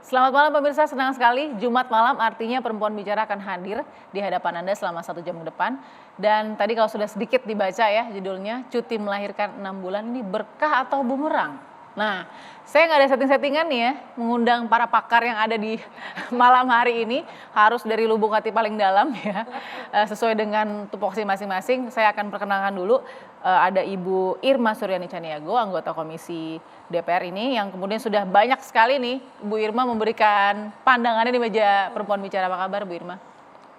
Selamat malam pemirsa, senang sekali Jumat malam artinya Perempuan Bicara akan hadir di hadapan Anda selama 1 jam ke depan. Dan tadi kalau sudah sedikit dibaca ya judulnya, cuti melahirkan 6 bulan ini berkah atau bumerang? Nah, saya nggak ada setting-settingan nih ya, mengundang para pakar yang ada di malam hari ini, harus dari lubuk hati paling dalam ya, sesuai dengan tupoksi masing-masing. Saya akan perkenalkan dulu, ada Ibu Irma Suryani Caniago, anggota Komisi DPR ini, yang kemudian sudah banyak sekali nih Bu Irma memberikan pandangannya di meja Perempuan Bicara. Apa kabar Bu Irma?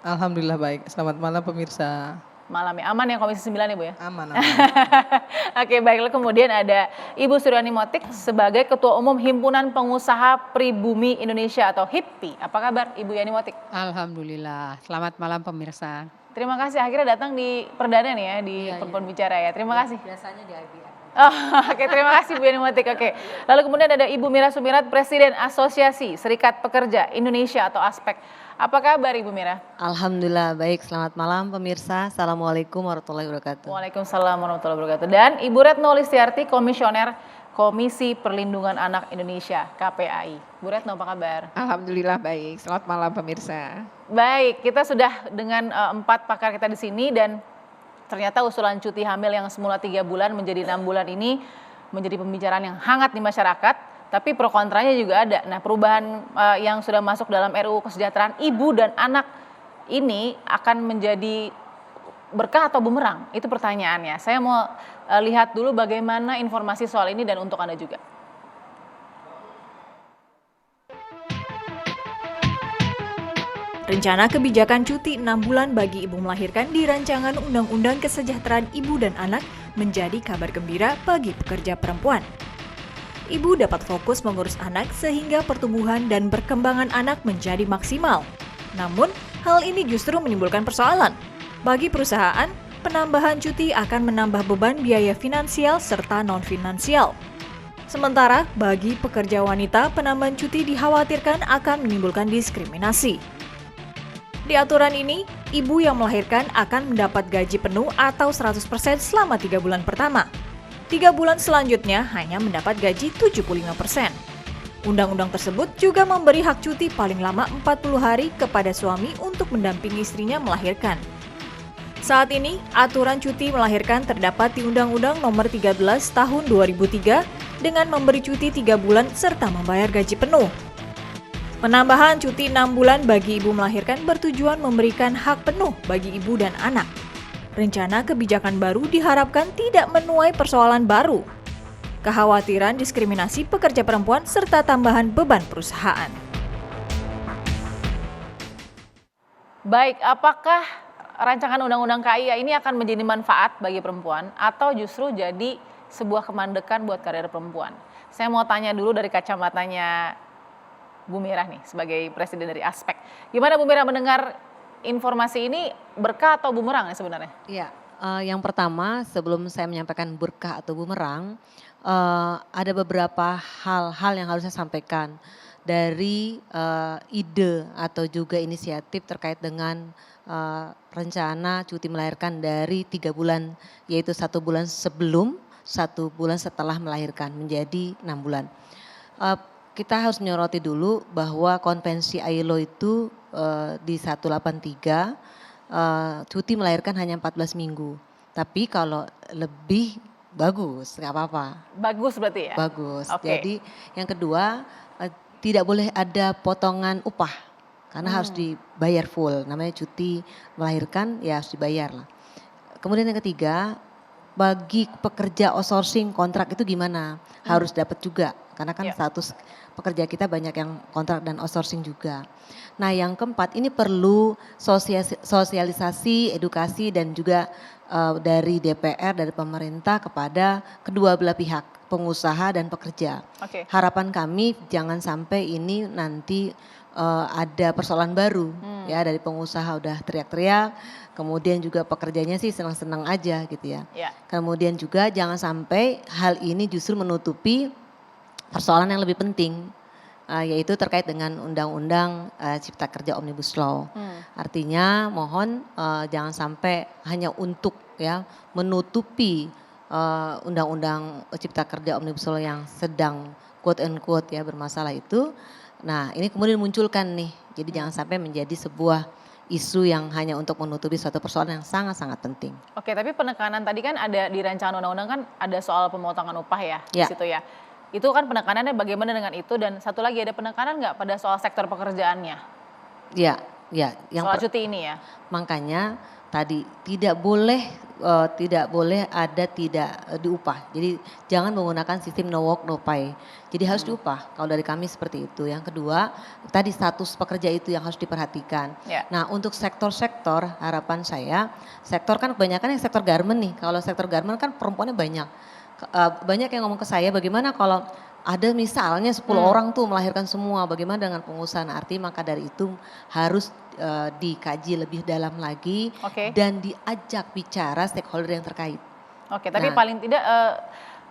Alhamdulillah baik. Selamat malam pemirsa. Malam ya, aman ya Komisi 9 ya Bu ya? Aman. Oke, baiklah, kemudian ada Ibu Suryani Motik sebagai Ketua Umum Himpunan Pengusaha Pribumi Indonesia atau HIPPI. Apa kabar Ibu Yani Motik? Alhamdulillah, selamat malam pemirsa. Terima kasih akhirnya datang di perdana nih ya di Perempuan Bicara ya. Terima kasih. Biasanya di IBR. Oh, oke, terima kasih Bu Yani Motik. Oke. Lalu kemudian ada Ibu Mira Sumirat, Presiden Asosiasi Serikat Pekerja Indonesia atau ASPEK. Apa kabar Ibu Mira? Alhamdulillah baik, selamat malam pemirsa. Assalamualaikum warahmatullahi wabarakatuh. Waalaikumsalam warahmatullahi wabarakatuh. Dan Ibu Retno Listiarti, Komisioner Komisi Perlindungan Anak Indonesia KPAI. Bu Retno, apa kabar? Alhamdulillah baik, selamat malam pemirsa. Baik, kita sudah dengan 4 pakar kita di sini dan ternyata usulan cuti hamil yang semula 3 bulan menjadi 6 bulan ini menjadi pembicaraan yang hangat di masyarakat. Tapi pro kontranya juga ada. Nah, perubahan yang sudah masuk dalam RUU Kesejahteraan Ibu dan Anak ini akan menjadi berkah atau bumerang? Itu pertanyaannya. Saya mau lihat dulu bagaimana informasi soal ini dan untuk Anda juga. Rencana kebijakan cuti 6 bulan bagi ibu melahirkan di Rancangan Undang-Undang Kesejahteraan Ibu dan Anak menjadi kabar gembira bagi pekerja perempuan. Ibu dapat fokus mengurus anak sehingga pertumbuhan dan perkembangan anak menjadi maksimal. Namun, hal ini justru menimbulkan persoalan. Bagi perusahaan, penambahan cuti akan menambah beban biaya finansial serta non-finansial. Sementara, bagi pekerja wanita, penambahan cuti dikhawatirkan akan menimbulkan diskriminasi. Di aturan ini, ibu yang melahirkan akan mendapat gaji penuh atau 100% selama 3 bulan pertama. 3 bulan selanjutnya hanya mendapat gaji 75%. Undang-undang tersebut juga memberi hak cuti paling lama 40 hari kepada suami untuk mendampingi istrinya melahirkan. Saat ini, aturan cuti melahirkan terdapat di Undang-Undang Nomor 13 Tahun 2003 dengan memberi cuti 3 bulan serta membayar gaji penuh. Penambahan cuti 6 bulan bagi ibu melahirkan bertujuan memberikan hak penuh bagi ibu dan anak. Rencana kebijakan baru diharapkan tidak menuai persoalan baru, kekhawatiran diskriminasi pekerja perempuan serta tambahan beban perusahaan. Baik, apakah rancangan Undang-Undang KIA ini akan menjadi manfaat bagi perempuan atau justru jadi sebuah kemandekan buat karir perempuan? Saya mau tanya dulu dari kacamatanya Bu Mira nih sebagai Presiden dari ASPEK. Gimana Bu Mira mendengar informasi ini, berkah atau bumerang ya sebenarnya? Iya, yang pertama sebelum saya menyampaikan berkah atau bumerang, ada beberapa hal-hal yang harus saya sampaikan dari ide atau juga inisiatif terkait dengan rencana cuti melahirkan dari 3 bulan, yaitu 1 bulan sebelum, 1 bulan setelah melahirkan menjadi 6 bulan. Kita harus menyoroti dulu bahwa konvensi ILO itu di 183 cuti melahirkan hanya 14 minggu. Tapi kalau lebih bagus, nggak apa-apa. Bagus berarti ya? Bagus. Okay. Jadi yang kedua tidak boleh ada potongan upah karena harus dibayar full. Namanya cuti melahirkan ya harus dibayar lah. Kemudian yang ketiga, bagi pekerja outsourcing kontrak itu gimana? Harus dapat juga karena kan status pekerja kita banyak yang kontrak dan outsourcing juga. Nah yang keempat ini perlu sosialisasi, edukasi dan juga dari DPR, dari pemerintah kepada kedua belah pihak, pengusaha dan pekerja. Okay. Harapan kami jangan sampai ini nanti ada persoalan baru ya dari pengusaha udah teriak-teriak, kemudian juga pekerjanya sih senang-senang aja gitu ya. Yeah. Kemudian juga jangan sampai hal ini justru menutupi persoalan yang lebih penting, yaitu terkait dengan Undang-Undang Cipta Kerja Omnibus Law. Artinya mohon jangan sampai hanya untuk ya menutupi Undang-Undang Cipta Kerja Omnibus Law yang sedang quote and quote ya bermasalah itu, Nah ini kemudian munculkan nih, jadi jangan sampai menjadi sebuah isu yang hanya untuk menutupi suatu persoalan yang sangat-sangat penting. Oke, tapi penekanan tadi kan ada di rancangan undang-undang kan ada soal pemotongan upah ya, di Ya. situ ya. Itu kan penekanannya bagaimana dengan itu dan satu lagi ada penekanan nggak pada soal sektor pekerjaannya, Ya, ya, yang soal cuti ini ya? makanya tadi tidak boleh ada tidak diupah. Jadi jangan menggunakan sistem no work no pay. Jadi harus diupah. Kalau dari kami seperti itu. Yang kedua, tadi status pekerja itu yang harus diperhatikan. Ya. Nah, untuk sektor-sektor harapan saya, sektor kan kebanyakan yang sektor garment nih. Kalau sektor garment kan perempuannya banyak. Banyak yang ngomong ke saya, bagaimana kalau ada misalnya 10 orang tuh melahirkan semua, bagaimana dengan pengusahaan? Arti maka dari itu harus dikaji lebih dalam lagi Oke. dan diajak bicara stakeholder yang terkait. Oke, tapi Nah. paling tidak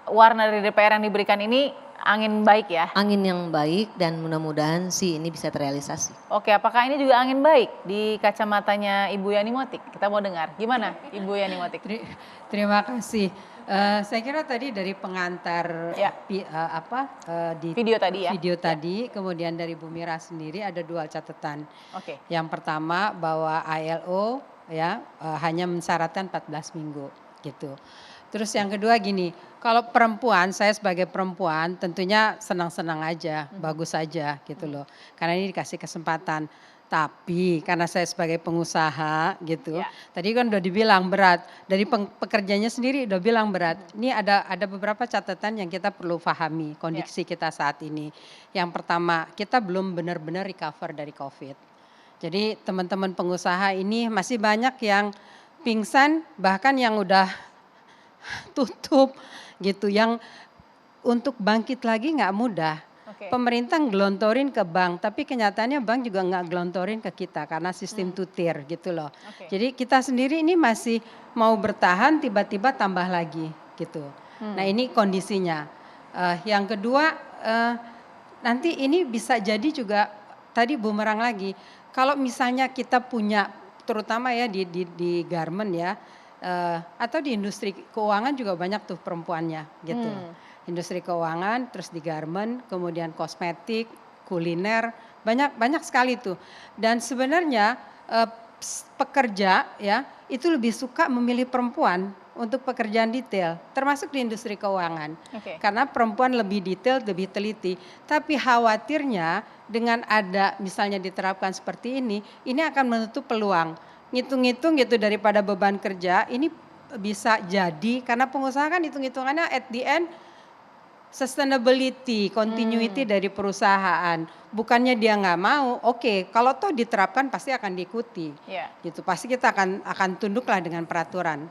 warna dari DPR yang diberikan ini angin baik ya? Angin yang baik dan mudah-mudahan sih ini bisa terrealisasi. Oke, apakah ini juga angin baik di kacamatanya Ibu Yani Motik? Kita mau dengar, gimana Ibu Yani Motik? Terima kasih. Saya kira tadi dari pengantar Ya. di Video tadi ya? video tadi, kemudian dari Bu Mira sendiri ada dua catatan. Oke, Yang pertama bahwa ILO ya hanya mensyaratkan 14 minggu gitu. Terus yang kedua gini, kalau perempuan, saya sebagai perempuan tentunya senang-senang aja, bagus aja gitu loh. Karena ini dikasih kesempatan. Tapi karena saya sebagai pengusaha gitu, Ya. tadi kan udah dibilang berat, dari pekerjanya sendiri udah bilang berat. Ini ada beberapa catatan yang kita perlu pahami kondisi kita saat ini. Yang pertama, kita belum benar-benar recover dari COVID. Jadi teman-teman pengusaha ini masih banyak yang pingsan, bahkan yang udah tutup gitu, yang untuk bangkit lagi nggak mudah. oke. Pemerintah ngelontorin ke bank, tapi kenyataannya bank juga nggak gelontorin ke kita karena sistem tutir gitu loh. Oke. Jadi kita sendiri ini masih mau bertahan, tiba-tiba tambah lagi gitu. Nah ini kondisinya. Yang kedua, nanti ini bisa jadi juga tadi bumerang lagi. Kalau misalnya kita punya, terutama ya di garment ya, atau di industri keuangan juga banyak tuh perempuannya gitu. Industri keuangan, terus di garment, kemudian kosmetik, kuliner, banyak sekali tuh. Dan sebenarnya pekerja ya itu lebih suka memilih perempuan untuk pekerjaan detail, termasuk di industri keuangan. Oke. Karena perempuan lebih detail, lebih teliti. Tapi khawatirnya dengan ada misalnya diterapkan seperti ini akan menutup peluang. Ngitung-ngitung gitu daripada beban kerja, ini bisa jadi karena pengusaha kan hitung-hitungannya at the end sustainability, continuity dari perusahaan. Bukannya dia nggak mau, oke, kalau toh diterapkan pasti akan diikuti. Ya. Gitu, pasti kita akan tunduklah dengan peraturan.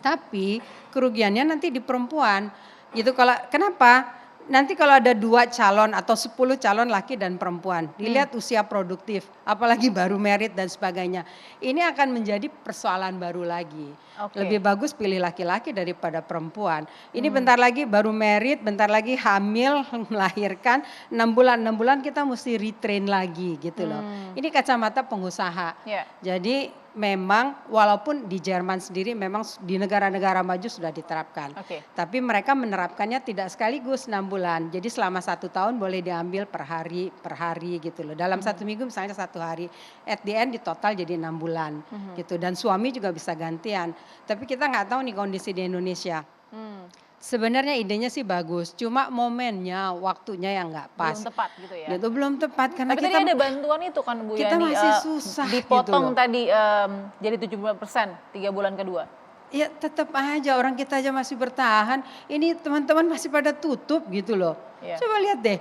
Tapi kerugiannya nanti di perempuan. Gitu, kenapa? Nanti kalau ada 2 calon atau 10 calon laki dan perempuan, dilihat usia produktif, apalagi baru merit dan sebagainya. Ini akan menjadi persoalan baru lagi. Oke. Lebih bagus pilih laki-laki daripada perempuan. Ini bentar lagi baru merit, bentar lagi hamil, melahirkan, 6 bulan kita mesti retrain lagi gitu loh. Ini kacamata pengusaha. Ya. Jadi memang walaupun di Jerman sendiri memang di negara-negara maju sudah diterapkan. Oke. Tapi mereka menerapkannya tidak sekaligus 6 bulan. Jadi selama 1 tahun boleh diambil per hari gitu loh. Dalam 1 minggu misalnya 1 hari. At the end di total jadi 6 bulan gitu. Dan suami juga bisa gantian. Tapi kita nggak tahu nih kondisi di Indonesia. Sebenarnya idenya sih bagus. Cuma momennya, waktunya yang nggak pas. Belum tepat gitu ya. Itu belum tepat karena Tapi kita tadi ada bantuan itu kan Bu kita Yani, masih susah gitu dipotong loh. tadi jadi 70% 3 bulan kedua. Ya tetap aja orang kita aja masih bertahan. Ini teman-teman masih pada tutup gitu loh. Iya. Coba lihat deh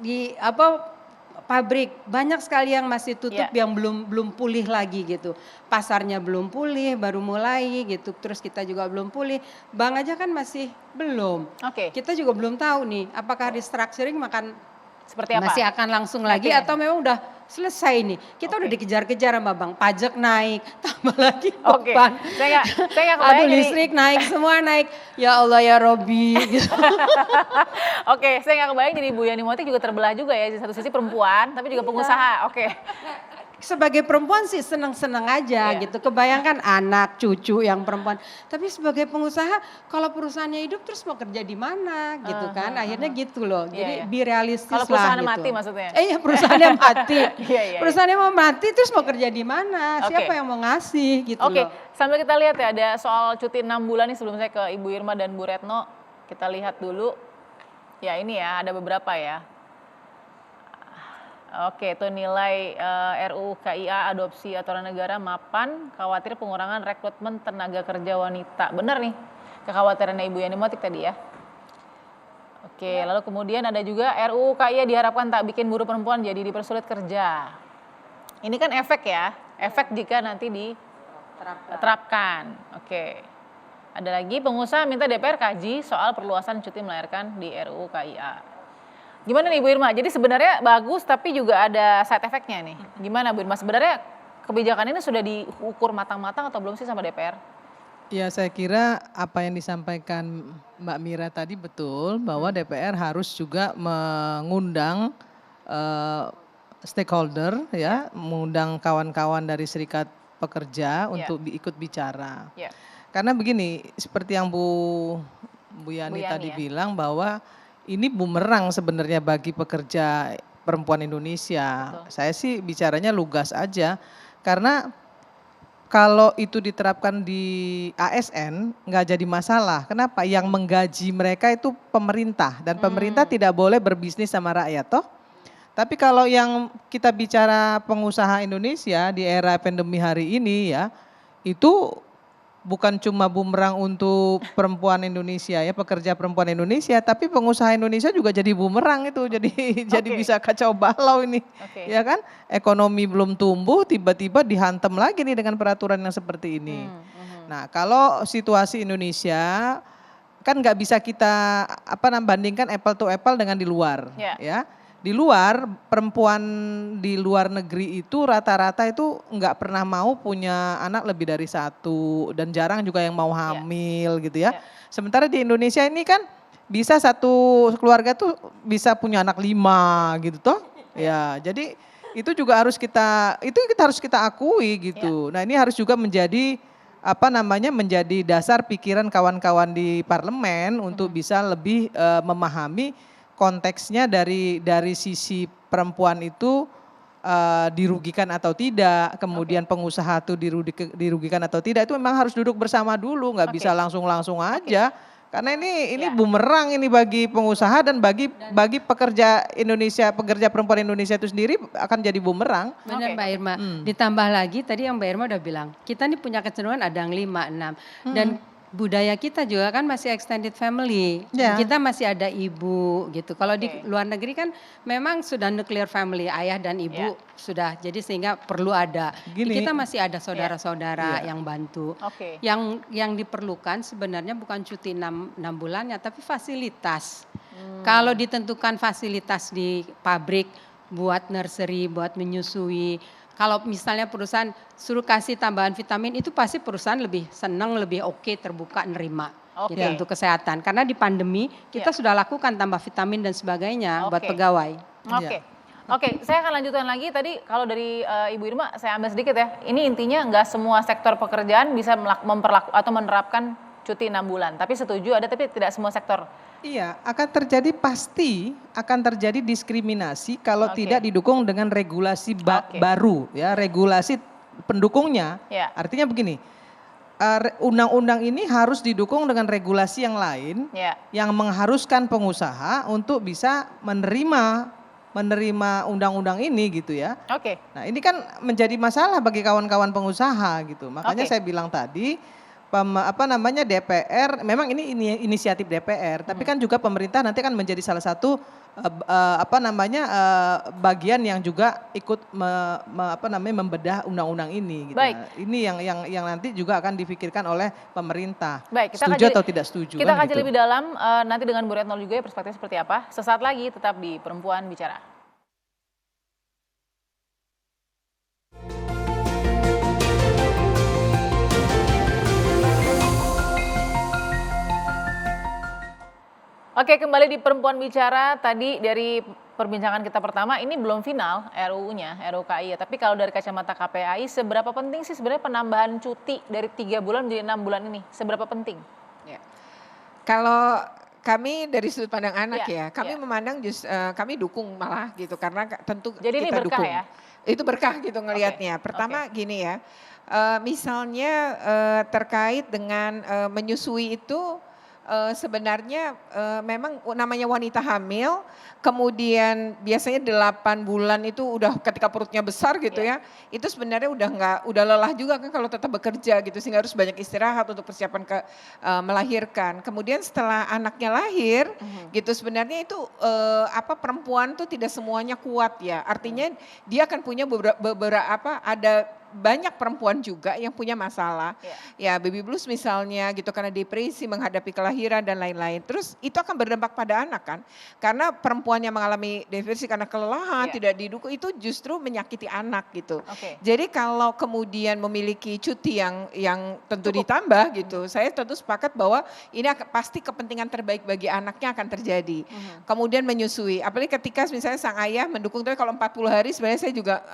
di pabrik banyak sekali yang masih tutup Iya. yang belum pulih lagi gitu. Pasarnya belum pulih, baru mulai gitu. Terus kita juga belum pulih. Bank aja kan masih belum. Oke. Kita juga belum tahu nih apakah restructuring Seperti apa? masih akan langsung lagi Nantinya. atau memang udah selesai nih. Kita udah dikejar-kejar sama bank, pajak naik, tambah lagi Oke. beban. Saya nggak Aduh kebayang jadi. listrik naik, semua naik. Ya Allah ya Robi. Gitu. Oke, saya nggak kebayang jadi Bu Yani Motik juga terbelah juga ya. Di satu sisi perempuan, tapi juga pengusaha. Oke. sebagai perempuan sih senang-senang aja gitu. Kebayangkan anak, cucu yang perempuan. Tapi sebagai pengusaha kalau perusahaannya hidup terus mau kerja di mana gitu kan. Akhirnya gitu loh. Jadi be realistis Kalau lah perusahaan gitu. mati maksudnya? Iya perusahaannya mati. Iya. Perusahaannya mau mati terus mau kerja di mana? Siapa yang mau ngasih gitu Oke, loh. sambil kita lihat ya ada soal cuti 6 bulan nih sebelum saya ke Ibu Irma dan Bu Retno. Kita lihat dulu. Ya ini ya ada beberapa ya. Oke, itu nilai RUU KIA adopsi aturan negara mapan, khawatir pengurangan rekrutmen tenaga kerja wanita. Benar nih, kekhawatirannya Ibu Yani Motik tadi ya. Oke, lalu kemudian ada juga RUU KIA diharapkan tak bikin buruh perempuan jadi dipersulit kerja. Ini kan efek ya, efek jika nanti diterapkan. Oke. Ada lagi pengusaha minta DPR kaji soal perluasan cuti melahirkan di RUU KIA. Gimana nih Bu Irma? Jadi sebenarnya bagus tapi juga ada side effect-nya nih. Gimana Bu Irma? Sebenarnya kebijakan ini sudah diukur matang-matang atau belum sih sama DPR? Ya saya kira apa yang disampaikan Mbak Mira tadi betul bahwa DPR harus juga mengundang stakeholder ya, mengundang kawan-kawan dari serikat pekerja untuk ikut bicara. Karena begini, seperti yang Bu Yani tadi bilang bahwa ini bumerang sebenarnya bagi pekerja perempuan Indonesia. Betul. Saya sih bicaranya lugas aja, karena kalau itu diterapkan di ASN nggak jadi masalah. Kenapa? Yang menggaji mereka itu pemerintah dan pemerintah tidak boleh berbisnis sama rakyat, toh. Tapi kalau yang kita bicara pengusaha Indonesia di era pandemi hari ini ya, itu bukan cuma bumerang untuk perempuan Indonesia ya, pekerja perempuan Indonesia, tapi pengusaha Indonesia juga jadi bumerang itu, jadi bisa kacau balau ini, ya kan? Ekonomi belum tumbuh, tiba-tiba dihantam lagi nih dengan peraturan yang seperti ini. Nah, kalau situasi Indonesia kan nggak bisa kita bandingkan apple to apple dengan di luar, ya. Di luar, perempuan di luar negeri itu rata-rata itu nggak pernah mau punya anak lebih dari satu dan jarang juga yang mau hamil gitu ya. Sementara di Indonesia ini kan bisa satu keluarga tuh bisa punya anak 5 gitu toh. Ya, jadi itu juga harus kita akui gitu. Nah, ini harus juga menjadi menjadi dasar pikiran kawan-kawan di parlemen untuk bisa lebih memahami konteksnya dari sisi perempuan itu dirugikan atau tidak, kemudian pengusaha itu dirugikan atau tidak, itu memang harus duduk bersama dulu, nggak bisa langsung aja. Karena ini bumerang ini bagi pengusaha dan bagi pekerja Indonesia, pekerja perempuan Indonesia itu sendiri akan jadi bumerang. Benar Mbak Irma. Ditambah lagi tadi yang Mbak Irma udah bilang, kita ini punya kecenderungan ada yang 5, 6 dan budaya kita juga kan masih extended family, kita masih ada ibu gitu. Kalau di luar negeri kan memang sudah nuclear family, ayah dan ibu sudah, jadi sehingga perlu ada. Kita masih ada saudara-saudara yang bantu. Yang diperlukan sebenarnya bukan cuti 6 bulannya, tapi fasilitas. Kalau ditentukan fasilitas di pabrik buat nursery, buat menyusui. Kalau misalnya perusahaan suruh kasih tambahan vitamin, itu pasti perusahaan lebih senang, lebih terbuka nerima gitu untuk kesehatan. Karena di pandemi kita sudah lakukan tambah vitamin dan sebagainya buat pegawai. Oke, saya akan lanjutkan lagi. Tadi kalau dari Ibu Irma saya ambil sedikit ya. Ini intinya nggak semua sektor pekerjaan bisa menerapkan cuti 6 bulan. Tapi setuju ada, tapi tidak semua sektor. Iya, pasti akan terjadi diskriminasi kalau tidak didukung dengan regulasi baru ya, regulasi pendukungnya. Artinya begini, undang-undang ini harus didukung dengan regulasi yang lain yang mengharuskan pengusaha untuk bisa menerima undang-undang ini gitu ya. Nah, ini kan menjadi masalah bagi kawan-kawan pengusaha gitu. Makanya saya bilang tadi DPR, memang ini inisiatif DPR, tapi kan juga pemerintah nanti kan menjadi salah satu bagian yang juga ikut membedah undang-undang ini gitu. Nah, ini yang nanti juga akan difikirkan oleh pemerintah. Setuju atau tidak setuju. Kita kaji lebih dalam nanti dengan Bu Retno juga ya, perspektif seperti apa. Sesaat lagi tetap di Perempuan Bicara. Oke, kembali di Perempuan Bicara. Tadi dari perbincangan kita pertama, ini belum final RUU-nya, RUU-KI ya. Tapi kalau dari kacamata KPAI, seberapa penting sih sebenarnya penambahan cuti dari 3 bulan menjadi 6 bulan ini? Seberapa penting? Ya. Kalau kami dari sudut pandang anak Ya, kami memandang kami dukung malah gitu karena tentu jadi ini kita berkah dukung. ya? Itu berkah gitu ngelihatnya. Pertama gini ya, misalnya terkait dengan menyusui itu sebenarnya memang namanya wanita hamil, kemudian biasanya 8 bulan itu udah ketika perutnya besar gitu ya, itu sebenarnya udah lelah juga kan kalau tetap bekerja gitu sehingga harus banyak istirahat untuk persiapan ke melahirkan. Kemudian setelah anaknya lahir gitu sebenarnya itu perempuan tuh tidak semuanya kuat ya. Artinya dia akan punya beberapa ada banyak perempuan juga yang punya masalah, ya baby blues misalnya gitu karena depresi menghadapi kelahiran dan lain-lain. Terus itu akan berdampak pada anak kan, karena perempuan yang mengalami depresi karena kelelahan tidak didukung itu justru menyakiti anak gitu. Jadi kalau kemudian memiliki cuti yang tentu ditambah gitu, saya tentu sepakat bahwa ini pasti kepentingan terbaik bagi anaknya akan terjadi. Kemudian menyusui, apalagi ketika misalnya sang ayah mendukung, tapi kalau 40 hari sebenarnya saya juga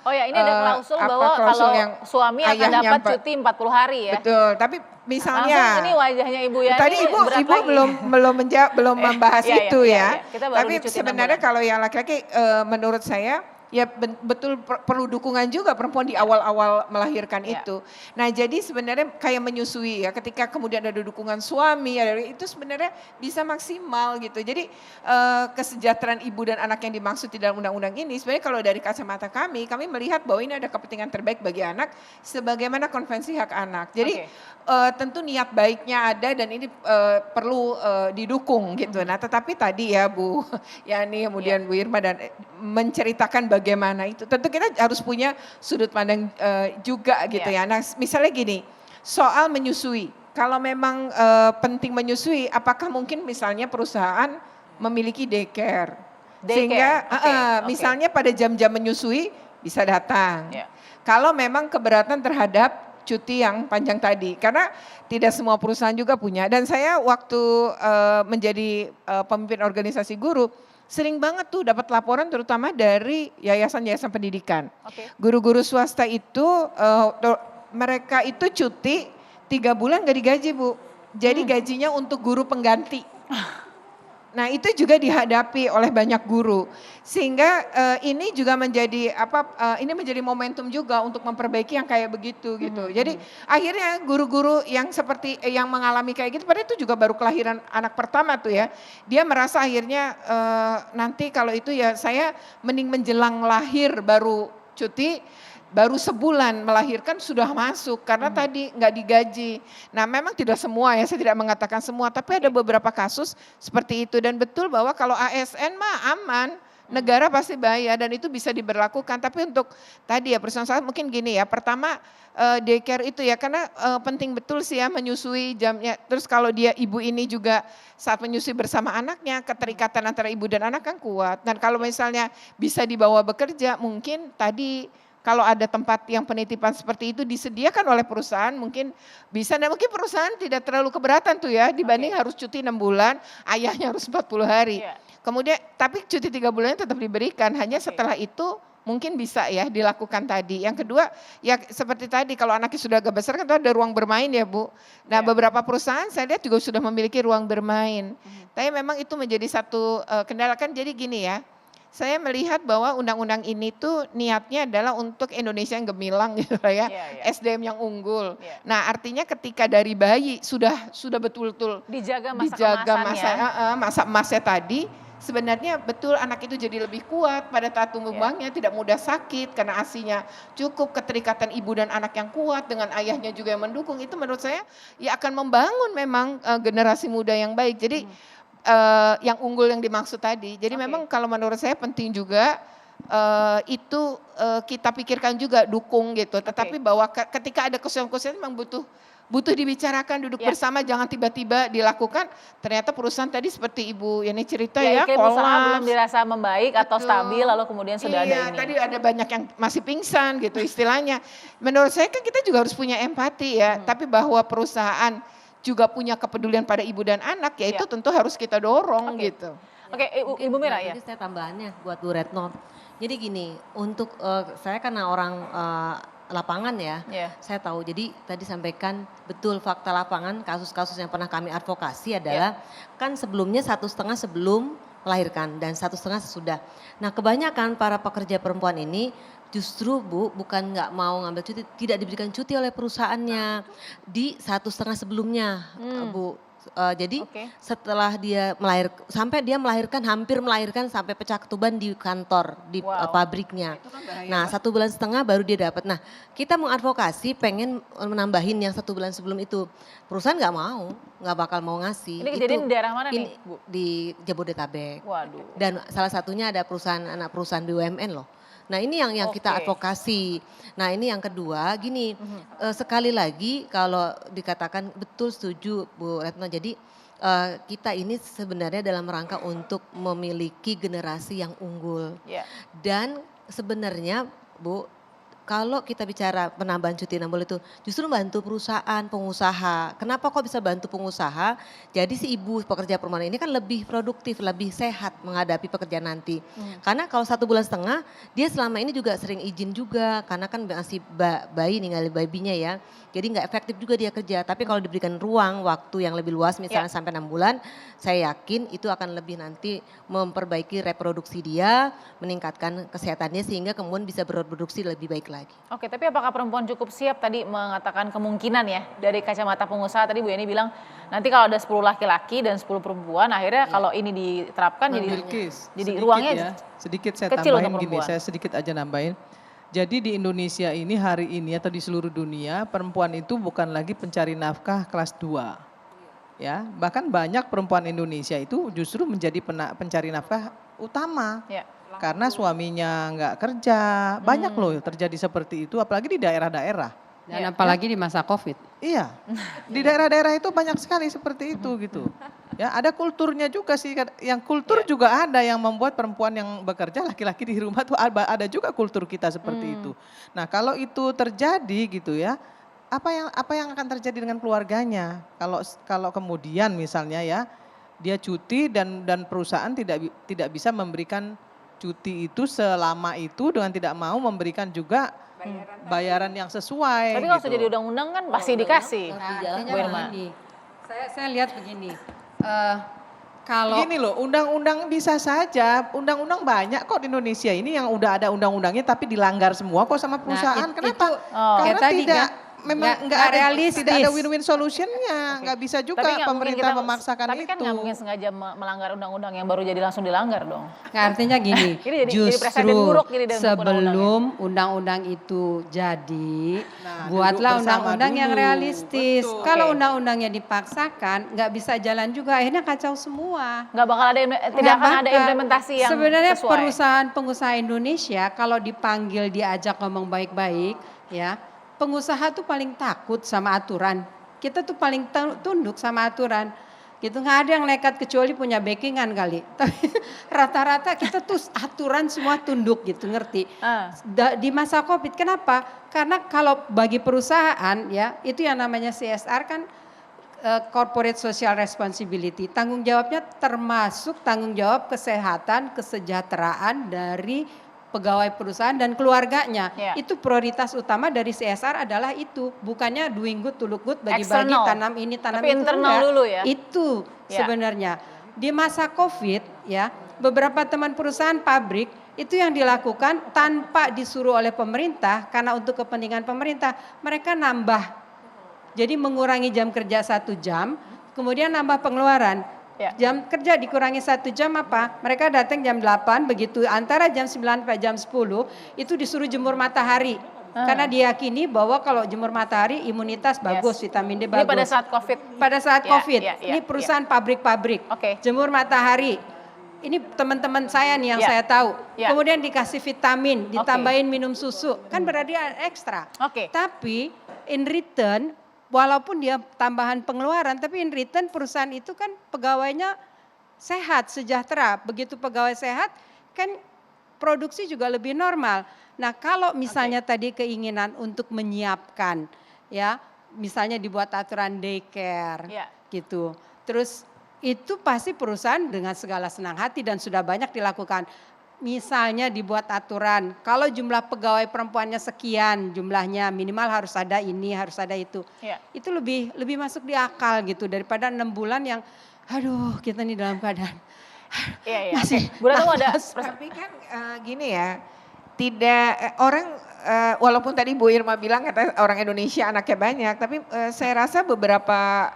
ini ada klausul bahwa kalau suami akan dapat cuti 40 hari ya. Betul, tapi misalnya langsung ini wajahnya Ibu Yani tadi ibu belum membahas itu ya. Tapi sebenarnya kalau yang laki-laki menurut saya ya betul perlu dukungan juga perempuan di awal-awal melahirkan itu. Nah jadi sebenarnya kayak menyusui ya, ketika kemudian ada dukungan suami itu sebenarnya bisa maksimal gitu. Jadi kesejahteraan ibu dan anak yang dimaksud di dalam undang-undang ini sebenarnya kalau dari kacamata kami melihat bahwa ini ada kepentingan terbaik bagi anak sebagaimana konvensi hak anak. Jadi tentu niat baiknya ada dan ini perlu didukung gitu. Nah tetapi tadi ya Bu Yani kemudian Bu Irma dan menceritakan bagaimana itu. Tentu kita harus punya sudut pandang juga gitu ya. Nah misalnya gini, soal menyusui. Kalau memang penting menyusui, apakah mungkin misalnya perusahaan memiliki daycare? Sehingga misalnya pada jam-jam menyusui bisa datang. Kalau memang keberatan terhadap cuti yang panjang tadi, karena tidak semua perusahaan juga punya. Dan saya waktu menjadi pemimpin organisasi guru, sering banget tuh dapat laporan terutama dari yayasan-yayasan pendidikan. Guru-guru swasta itu mereka itu cuti 3 bulan gak digaji Bu. Jadi gajinya untuk guru pengganti. Nah itu juga dihadapi oleh banyak guru. Sehingga ini juga menjadi ini menjadi momentum juga untuk memperbaiki yang kayak begitu gitu. Jadi akhirnya guru-guru yang seperti yang mengalami kayak gitu, padahal itu juga baru kelahiran anak pertama tuh ya. Dia merasa akhirnya nanti kalau itu ya saya mending menjelang lahir baru cuti. Baru sebulan melahirkan sudah masuk karena tadi nggak digaji. Nah memang tidak semua ya, saya tidak mengatakan semua, tapi ada beberapa kasus seperti itu. Dan betul bahwa kalau ASN mah aman, negara pasti bayar dan itu bisa diberlakukan. Tapi untuk tadi ya perusahaan mungkin gini ya, pertama daycare itu ya karena penting betul sih ya menyusui jamnya. Terus kalau dia ibu ini juga saat menyusui bersama anaknya, keterikatan antara ibu dan anak kan kuat. Dan kalau misalnya bisa dibawa bekerja mungkin tadi kalau ada tempat yang penitipan seperti itu disediakan oleh perusahaan mungkin bisa, dan mungkin perusahaan tidak terlalu keberatan tuh ya dibanding harus cuti 6 bulan, ayahnya harus 40 hari. Kemudian tapi cuti 3 bulannya tetap diberikan, hanya setelah itu mungkin bisa ya dilakukan tadi. Yang kedua ya seperti tadi kalau anaknya sudah agak besar kan ada ruang bermain ya Bu. Nah beberapa perusahaan saya lihat juga sudah memiliki ruang bermain. Tapi memang itu menjadi satu kendala kan, jadi gini ya. Saya melihat bahwa undang-undang ini tuh niatnya adalah untuk Indonesia yang gemilang gitu ya, SDM yang unggul. Nah artinya ketika dari bayi sudah betul-betul dijaga masa emasnya tadi, sebenarnya betul anak itu jadi lebih kuat pada saat tumbuh kembangnya, tidak mudah sakit karena ASI-nya cukup, keterikatan ibu dan anak yang kuat dengan ayahnya juga yang mendukung, itu menurut saya ya akan membangun memang generasi muda yang baik. Jadi yang unggul yang dimaksud tadi. Jadi memang kalau menurut saya penting juga itu kita pikirkan juga dukung gitu. Tetapi bahwa ketika ada kesulitan-kesulitan memang butuh dibicarakan, duduk bersama, jangan tiba-tiba dilakukan. Ternyata perusahaan tadi seperti Ibu ini cerita ya usaha belum dirasa membaik atau stabil lalu kemudian sudah ada ini. Tadi ada banyak yang masih pingsan gitu istilahnya. Menurut saya kan kita juga harus punya empati ya. Tapi bahwa perusahaan juga punya kepedulian pada ibu dan anak, ya itu tentu harus kita dorong gitu. Oke, Ibu Mira ya. Jadi saya tambahannya buat Bu Retno. Jadi gini, untuk saya karena orang lapangan ya, saya tahu. Jadi tadi sampaikan betul fakta lapangan, kasus-kasus yang pernah kami advokasi adalah kan sebelumnya 1,5 sebelum melahirkan dan 1,5 sesudah. Nah kebanyakan para pekerja perempuan ini justru Bu bukan nggak mau ngambil cuti, tidak diberikan cuti oleh perusahaannya di 1,5 sebelumnya Bu. Jadi setelah dia sampai dia melahirkan, hampir melahirkan sampai pecah ketuban di kantor, di pabriknya. Nah 1,5 bulan baru dia dapat. Nah kita mengadvokasi pengen menambahin yang 1 bulan sebelum itu. Perusahaan nggak mau, nggak bakal mau ngasih. Ini kejadian di daerah mana nih Bu? Di Jabodetabek. Waduh. Dan salah satunya ada anak perusahaan BUMN loh. Nah ini yang kita advokasi. Nah ini yang kedua gini, sekali lagi kalau dikatakan betul setuju Bu Retno. Jadi kita ini sebenarnya dalam rangka untuk memiliki generasi yang unggul. Dan sebenarnya Bu, kalau kita bicara penambahan cuti 6 bulan itu justru membantu perusahaan, pengusaha. Kenapa kok bisa bantu pengusaha? Jadi si ibu pekerja perempuan ini kan lebih produktif, lebih sehat menghadapi pekerjaan nanti. Karena kalau 1,5 bulan dia selama ini juga sering izin juga karena kan masih bayi ninggalin babinya ya. Jadi nggak efektif juga dia kerja. Tapi kalau diberikan ruang waktu yang lebih luas misalnya sampai 6 bulan, saya yakin itu akan lebih nanti memperbaiki reproduksi dia, meningkatkan kesehatannya sehingga kemudian bisa berproduksi lebih baik lagi. Oke, tapi apakah perempuan cukup siap tadi mengatakan kemungkinan ya dari kacamata pengusaha tadi Bu Yani bilang nanti kalau ada 10 laki-laki dan 10 perempuan akhirnya kalau ini diterapkan jadi ruangnya sedikit saya kecil tambahin untuk gini, saya sedikit aja nambahin. Jadi di Indonesia ini hari ini atau di seluruh dunia perempuan itu bukan lagi pencari nafkah kelas 2. Ya, bahkan banyak perempuan Indonesia itu justru menjadi pencari nafkah utama. Karena suaminya nggak kerja, banyak loh terjadi seperti itu apalagi di daerah-daerah. Dan apalagi di masa Covid. Iya, di daerah-daerah itu banyak sekali seperti itu gitu. Ya ada kulturnya juga sih, yang kultur juga ada yang membuat perempuan yang bekerja laki-laki di rumah tuh ada juga kultur kita seperti itu. Nah kalau itu terjadi gitu ya, apa yang akan terjadi dengan keluarganya? Kalau kemudian misalnya ya dia cuti dan perusahaan tidak bisa memberikan cuti itu selama itu dengan tidak mau memberikan juga bayaran yang sesuai. Tapi kalau sudah jadi undang-undang kan pasti dikasih. Bu Irma. Saya lihat begini. Kalau gini loh, undang-undang bisa saja, undang-undang banyak kok di Indonesia ini yang udah ada undang-undangnya tapi dilanggar semua kok sama perusahaan. Kenapa? Karena memang nggak realistis. Tidak ada win-win solutionnya, nggak bisa juga pemerintah memaksakan tapi itu. Tapi kan nggak mungkin sengaja melanggar undang-undang yang baru jadi langsung dilanggar dong. Nah, artinya gini, justru buruk sebelum undang-undang itu jadi, buatlah undang-undang yang realistis. Kalau undang-undangnya dipaksakan, nggak bisa jalan juga, akhirnya kacau semua. Nggak bakal ada, tidak akan ada implementasi yang sebenarnya sesuai. Perusahaan-pengusaha Indonesia kalau dipanggil diajak ngomong baik-baik, ya. Pengusaha tuh paling takut sama aturan. Kita tuh paling tunduk sama aturan. Gitu nggak ada yang nekat kecuali punya backingan kali. Tapi rata-rata kita tuh aturan semua tunduk gitu, ngerti. Di masa Covid kenapa? Karena kalau bagi perusahaan ya itu yang namanya CSR kan corporate social responsibility. Tanggung jawabnya termasuk tanggung jawab kesehatan, kesejahteraan dari pegawai perusahaan dan keluarganya. Itu prioritas utama dari CSR adalah itu. Bukannya doing good to look good, bagi-bagi tanam ini, tanam tapi itu. Internal dulu ya. Itu sebenarnya. Di masa Covid ya, beberapa teman perusahaan pabrik itu yang dilakukan tanpa disuruh oleh pemerintah, karena untuk kepentingan pemerintah, mereka nambah. Jadi mengurangi jam kerja 1 jam, kemudian nambah pengeluaran. Jam kerja dikurangi 1 jam apa? Mereka datang jam 8, begitu antara jam 9 sampai jam 10 itu disuruh jemur matahari. Karena diyakini bahwa kalau jemur matahari imunitas bagus, vitamin D bagus. Ini pada saat Covid. Pada saat Covid. Ini perusahaan pabrik-pabrik. Jemur matahari. Ini teman-teman saya nih yang saya tahu. Kemudian dikasih vitamin, ditambahin minum susu. Kan berarti ekstra. Tapi in return walaupun dia tambahan pengeluaran, tapi in return perusahaan itu kan pegawainya sehat, sejahtera. Begitu pegawai sehat, kan produksi juga lebih normal. Nah kalau misalnya tadi keinginan untuk menyiapkan ya misalnya dibuat aturan daycare gitu. Terus itu pasti perusahaan dengan segala senang hati dan sudah banyak dilakukan. Misalnya dibuat aturan, kalau jumlah pegawai perempuannya sekian jumlahnya, minimal harus ada ini, harus ada itu. Itu lebih masuk di akal gitu daripada 6 bulan yang aduh kita nih dalam keadaan masih. Bu Retno ada tapi kan gini ya, tidak orang walaupun tadi Bu Irma bilang kata orang Indonesia anaknya banyak, tapi saya rasa beberapa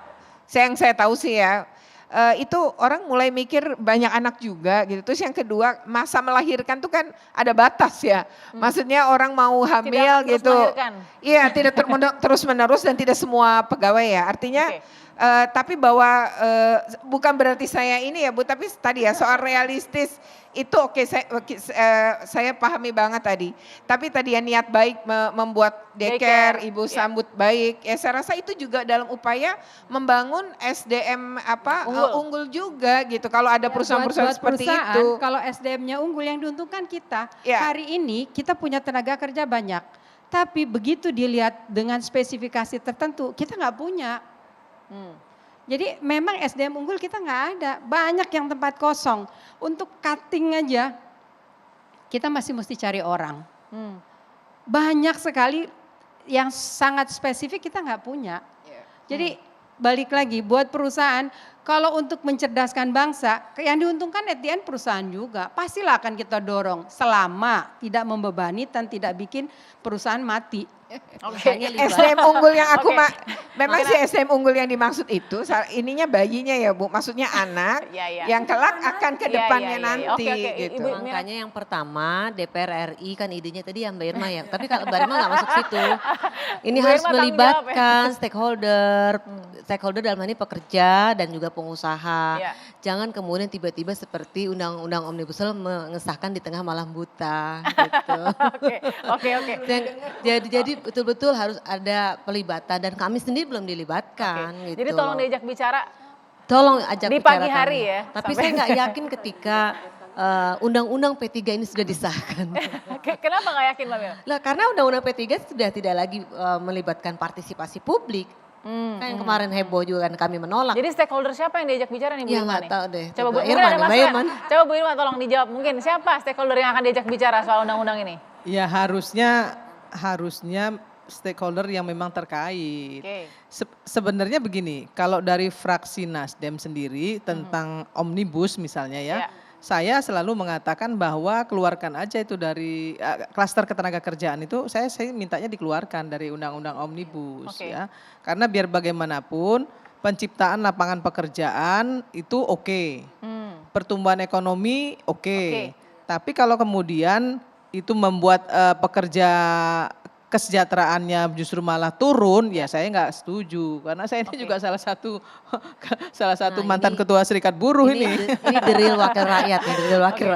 yang saya tahu sih ya, itu orang mulai mikir banyak anak juga gitu. Terus yang kedua, masa melahirkan tuh kan ada batas ya. Maksudnya orang mau hamil gitu. Iya, tidak terus menerus dan tidak semua pegawai ya. Artinya tapi bahwa bukan berarti saya ini ya Bu, tapi tadi ya soal realistis itu oke, saya pahami banget tadi. Tapi tadi ya niat baik membuat daycare, ibu sambut baik. Ya saya rasa itu juga dalam upaya membangun SDM unggul juga gitu. Kalau ada perusahaan-perusahaan seperti itu. Kalau SDM-nya unggul yang diuntungkan kita. Hari ini kita punya tenaga kerja banyak. Tapi begitu dilihat dengan spesifikasi tertentu kita nggak punya. Jadi memang SDM unggul kita nggak ada, banyak yang tempat kosong. Untuk cutting aja kita masih mesti cari orang. Banyak sekali yang sangat spesifik kita nggak punya. Jadi balik lagi buat perusahaan, kalau untuk mencerdaskan bangsa, yang diuntungkan at the end perusahaan juga. Pastilah akan kita dorong selama tidak membebani dan tidak bikin perusahaan mati. SDM unggul yang aku memang sih SDM unggul yang dimaksud itu ininya bayinya ya Bu, maksudnya anak yang kelak akan ke depannya nanti gitu. Makanya yang pertama DPR RI kan idenya tadi yang Mbak Irma ya, tapi kalau Mbak Irma nggak masuk situ. Ini harus melibatkan stakeholder dalam hal ini pekerja dan juga pengusaha. Jangan kemudian tiba-tiba seperti undang-undang Omnibus Law mengesahkan di tengah malam buta gitu. Oke. Jadi betul-betul harus ada pelibatan dan kami sendiri belum dilibatkan. Gitu. Jadi tolong diajak bicara. Tolong ajak di bicara pagi hari kami. ya. Tapi saya nggak yakin ketika undang-undang P3 ini sudah disahkan. Kenapa nggak yakin Mbak Mira? Lah karena undang-undang P3 sudah tidak lagi melibatkan partisipasi publik. Kan yang kemarin heboh juga kan kami menolak. Jadi stakeholder siapa yang diajak bicara nih Bu Irma? Ya nggak tahu deh. Coba Bu Irma, coba Bu Irma tolong dijawab mungkin siapa stakeholder yang akan diajak bicara soal undang-undang ini? Ya harusnya stakeholder yang memang terkait. Sebenarnya begini, kalau dari fraksi Nasdem sendiri tentang omnibus misalnya ya, saya selalu mengatakan bahwa keluarkan aja itu dari klaster ketenaga kerjaan itu saya mintanya dikeluarkan dari undang-undang omnibus ya. Karena biar bagaimanapun penciptaan lapangan pekerjaan itu oke. Pertumbuhan ekonomi oke. Tapi kalau kemudian itu membuat pekerja kesejahteraannya justru malah turun, ya saya nggak setuju. Karena saya ini juga salah satu mantan ketua Serikat Buruh ini. Ini deril wakil rakyat,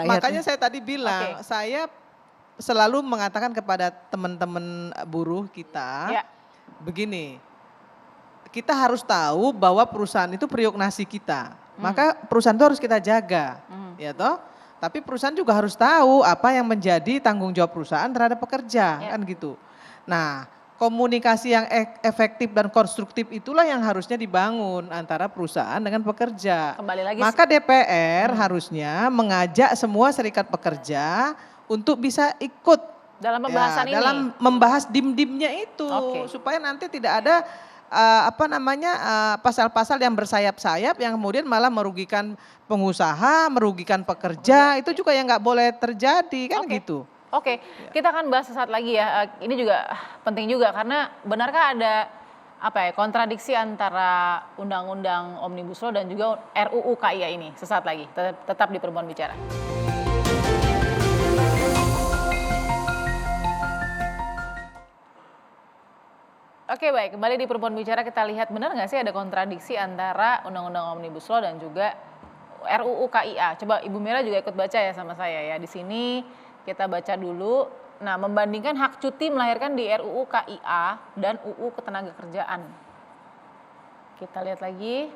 Makanya saya tadi bilang, saya selalu mengatakan kepada teman-teman buruh kita, begini, kita harus tahu bahwa perusahaan itu periuk nasi kita. Maka perusahaan itu harus kita jaga, ya toh. Tapi perusahaan juga harus tahu apa yang menjadi tanggung jawab perusahaan terhadap pekerja, kan gitu. Nah, komunikasi yang efektif dan konstruktif itulah yang harusnya dibangun antara perusahaan dengan pekerja. Kembali lagi. Maka DPR harusnya mengajak semua serikat pekerja untuk bisa ikut dalam pembahasan ini. Dalam membahas dim-dimnya itu, supaya nanti tidak ada pasal-pasal yang bersayap-sayap yang kemudian malah merugikan pengusaha, merugikan pekerja, itu juga yang nggak boleh terjadi kan gitu. Kita akan bahas sesaat lagi ya. Ini juga penting juga karena benarkah ada kontradiksi antara undang-undang Omnibus Law dan juga RUU KIA ini? Sesaat lagi, tetap di Perempuan Bicara. Baik, kembali di Perempuan Bicara kita lihat benar nggak sih ada kontradiksi antara undang-undang Omnibus Law dan juga RUU KIA. Coba Ibu Mira juga ikut baca ya sama saya ya. Di sini kita baca dulu. Nah, membandingkan hak cuti melahirkan di RUU KIA dan UU Ketenagakerjaan. Kita lihat lagi.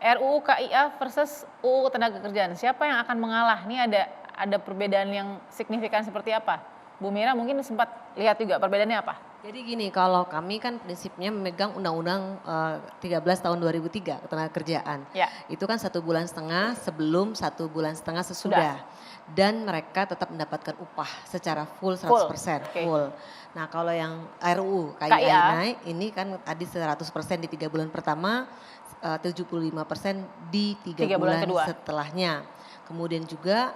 RUU KIA versus UU Ketenagakerjaan. Siapa yang akan mengalah? Ini ada perbedaan yang signifikan seperti apa? Bu Mira mungkin sempat lihat juga perbedaannya apa? Jadi gini, kalau kami kan prinsipnya memegang Undang-Undang 13 tahun 2003 ketenagakerjaan. Ya. Itu kan 1,5 bulan sebelum, 1,5 bulan sesudah. Dan mereka tetap mendapatkan upah secara full 100%. Full. Nah kalau yang RUU KIA naik ini kan tadi 100% di 3 bulan pertama, 75% di 3 bulan kedua setelahnya. Kemudian juga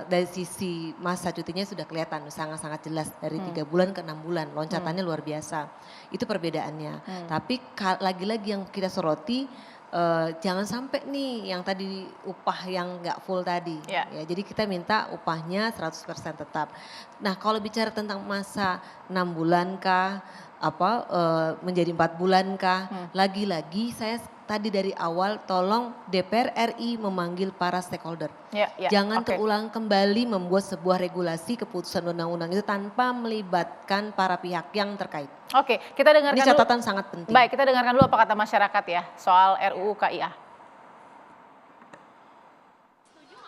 dari sisi masa cutinya sudah kelihatan sangat-sangat jelas dari 3 bulan ke 6 bulan, loncatannya luar biasa. Itu perbedaannya. Tapi lagi-lagi yang kita soroti jangan sampai nih yang tadi upah yang nggak full tadi. Ya, jadi kita minta upahnya 100% tetap. Nah kalau bicara tentang masa 6 bulan kah, menjadi 4 bulan kah, lagi-lagi saya tadi dari awal tolong DPR RI memanggil para stakeholder. Jangan terulang kembali membuat sebuah regulasi keputusan undang-undang itu tanpa melibatkan para pihak yang terkait. Oke, kita dengarkan ini catatan sangat penting. Baik, kita dengarkan dulu apa kata masyarakat ya soal RUU KIA.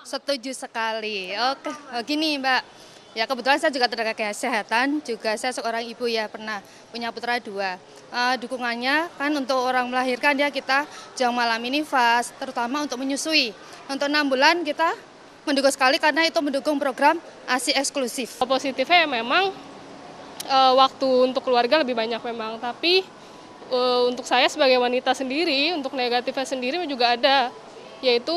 Setuju sekali. Oke, gini Mbak. Ya kebetulan saya juga tenaga kesehatan, juga saya seorang ibu ya pernah punya putra 2. Dukungannya kan untuk orang melahirkan ya kita jam malam ini fast, terutama untuk menyusui. Untuk 6 bulan kita mendukung sekali karena itu mendukung program ASI eksklusif. Positifnya ya memang waktu untuk keluarga lebih banyak memang, tapi untuk saya sebagai wanita sendiri, untuk negatifnya sendiri juga ada, yaitu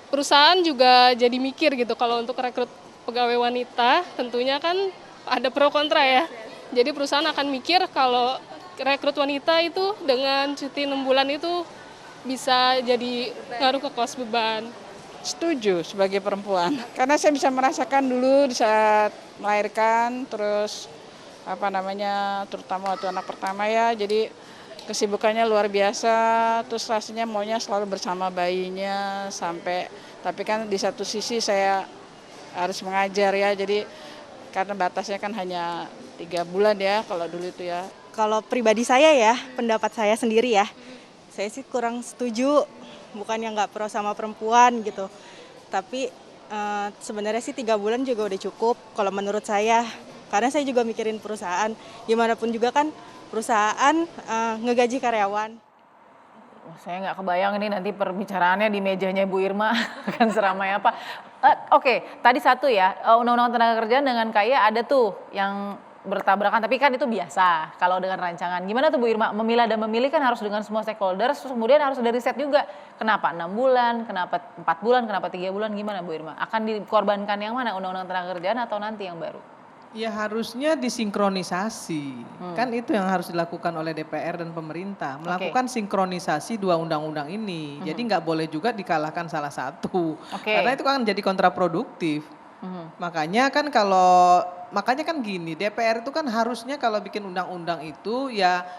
perusahaan juga jadi mikir gitu kalau untuk rekrut pegawai wanita tentunya kan ada pro kontra ya. Jadi perusahaan akan mikir kalau rekrut wanita itu dengan cuti 6 bulan itu bisa jadi ngaruh ke kos beban. Setuju sebagai perempuan, karena saya bisa merasakan dulu di saat melahirkan, terus terutama waktu anak pertama ya, jadi kesibukannya luar biasa, terus rasanya maunya selalu bersama bayinya tapi kan di satu sisi saya harus mengajar ya, jadi karena batasnya kan hanya 3 bulan ya kalau dulu itu ya. Kalau pribadi saya ya, pendapat saya sendiri ya, saya sih kurang setuju, bukan yang nggak pro sama perempuan gitu, tapi sebenarnya sih 3 bulan juga udah cukup kalau menurut saya, karena saya juga mikirin perusahaan, gimana pun juga kan perusahaan ngegaji karyawan. Saya nggak kebayang ini nanti perbicaraannya di mejanya Bu Irma akan seramai apa. Oke, tadi satu ya, Undang-Undang Ketenagakerjaan dengan KIA ada tuh yang bertabrakan, tapi kan itu biasa kalau dengan rancangan. Gimana tuh Bu Irma, memilah dan memilih kan harus dengan semua stakeholders, terus kemudian harus ada riset juga. Kenapa 6 bulan, kenapa 4 bulan, kenapa 3 bulan, gimana Bu Irma? Akan dikorbankan yang mana, Undang-Undang Ketenagakerjaan atau nanti yang baru? Ya harusnya disinkronisasi, kan itu yang harus dilakukan oleh DPR dan pemerintah, melakukan sinkronisasi 2 undang-undang ini. Jadi nggak boleh juga dikalahkan salah satu, karena itu kan jadi kontraproduktif. Makanya kan gini, DPR itu kan harusnya kalau bikin undang-undang itu ya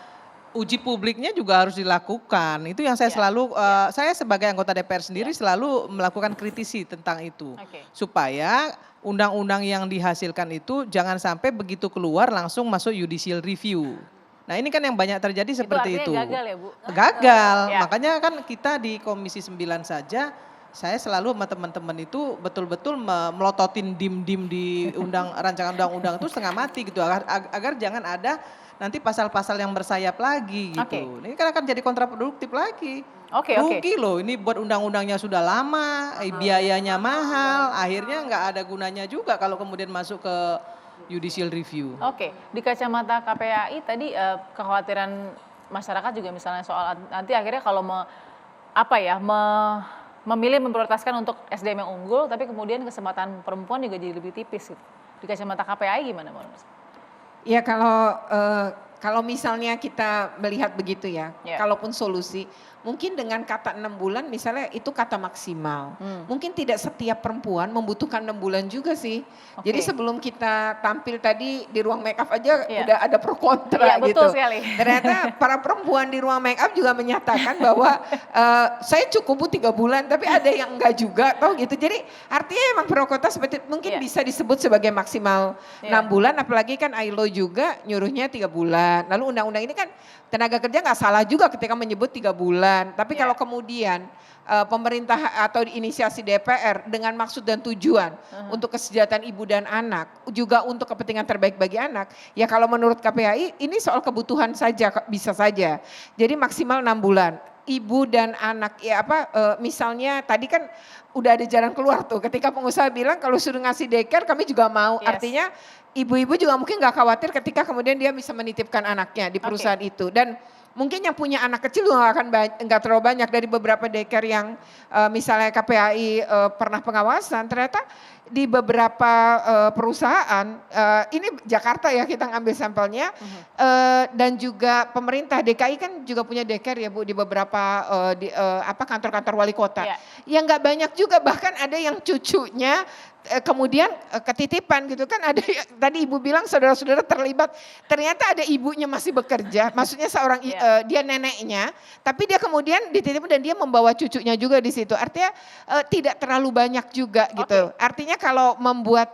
uji publiknya juga harus dilakukan. Itu yang saya selalu, saya sebagai anggota DPR sendiri selalu melakukan kritisi tentang itu. Supaya undang-undang yang dihasilkan itu jangan sampai begitu keluar langsung masuk judicial review. Nah ini kan yang banyak terjadi seperti itu. Gagal ya Bu? Gagal, makanya kan kita di Komisi 9 saja, saya selalu sama teman-teman itu betul-betul melototin dim-dim di rancangan undang-undang itu setengah mati gitu, agar jangan ada nanti pasal-pasal yang bersayap lagi gitu. Ini kan akan jadi kontraproduktif lagi. Rugi loh, ini buat undang-undangnya sudah lama, biayanya mahal, akhirnya nggak ada gunanya juga kalau kemudian masuk ke judicial review. Di kacamata KPAI tadi kekhawatiran masyarakat juga misalnya soal nanti akhirnya kalau memilih memprioritaskan untuk SDM yang unggul, tapi kemudian kesempatan perempuan juga jadi lebih tipis gitu. Di kacamata KPAI gimana Mbak? Ya kalau misalnya kita melihat begitu ya, kalaupun solusi, mungkin dengan kata 6 bulan misalnya itu kata maksimal. Mungkin tidak setiap perempuan membutuhkan 6 bulan juga sih. Jadi sebelum kita tampil tadi di ruang make up aja udah ada pro kontra gitu. Betul sekali. Ternyata para perempuan di ruang make up juga menyatakan bahwa saya cukup 3 bulan tapi ada yang enggak juga tau gitu. Jadi artinya emang pro kontra seperti mungkin bisa disebut sebagai maksimal 6 bulan, apalagi kan ILO juga nyuruhnya 3 bulan. Lalu undang-undang ini kan tenaga kerja nggak salah juga ketika menyebut 3 bulan. Tapi kalau kemudian pemerintah atau inisiasi DPR dengan maksud dan tujuan untuk kesejahteraan ibu dan anak, juga untuk kepentingan terbaik bagi anak, ya kalau menurut KPAI ini soal kebutuhan saja, bisa saja. Jadi maksimal 6 bulan. Ibu dan anak, ya misalnya tadi kan udah ada jalan keluar tuh ketika pengusaha bilang kalau sudah ngasih daycare kami juga mau. Artinya ibu-ibu juga mungkin nggak khawatir ketika kemudian dia bisa menitipkan anaknya di perusahaan itu. Dan mungkin yang punya anak kecil juga nggak terlalu banyak. Dari beberapa daycare yang misalnya KPAI pernah pengawasan, ternyata di beberapa perusahaan, ini Jakarta ya kita ngambil sampelnya, dan juga pemerintah DKI kan juga punya daycare ya Bu di beberapa kantor-kantor wali kota. Yang nggak banyak juga, bahkan ada yang cucunya kemudian ketitipan gitu kan, ada tadi Ibu bilang saudara-saudara terlibat, ternyata ada ibunya masih bekerja, maksudnya seorang dia neneknya, tapi dia kemudian dititipkan dan dia membawa cucunya juga di situ. Artinya tidak terlalu banyak juga gitu. Artinya kalau membuat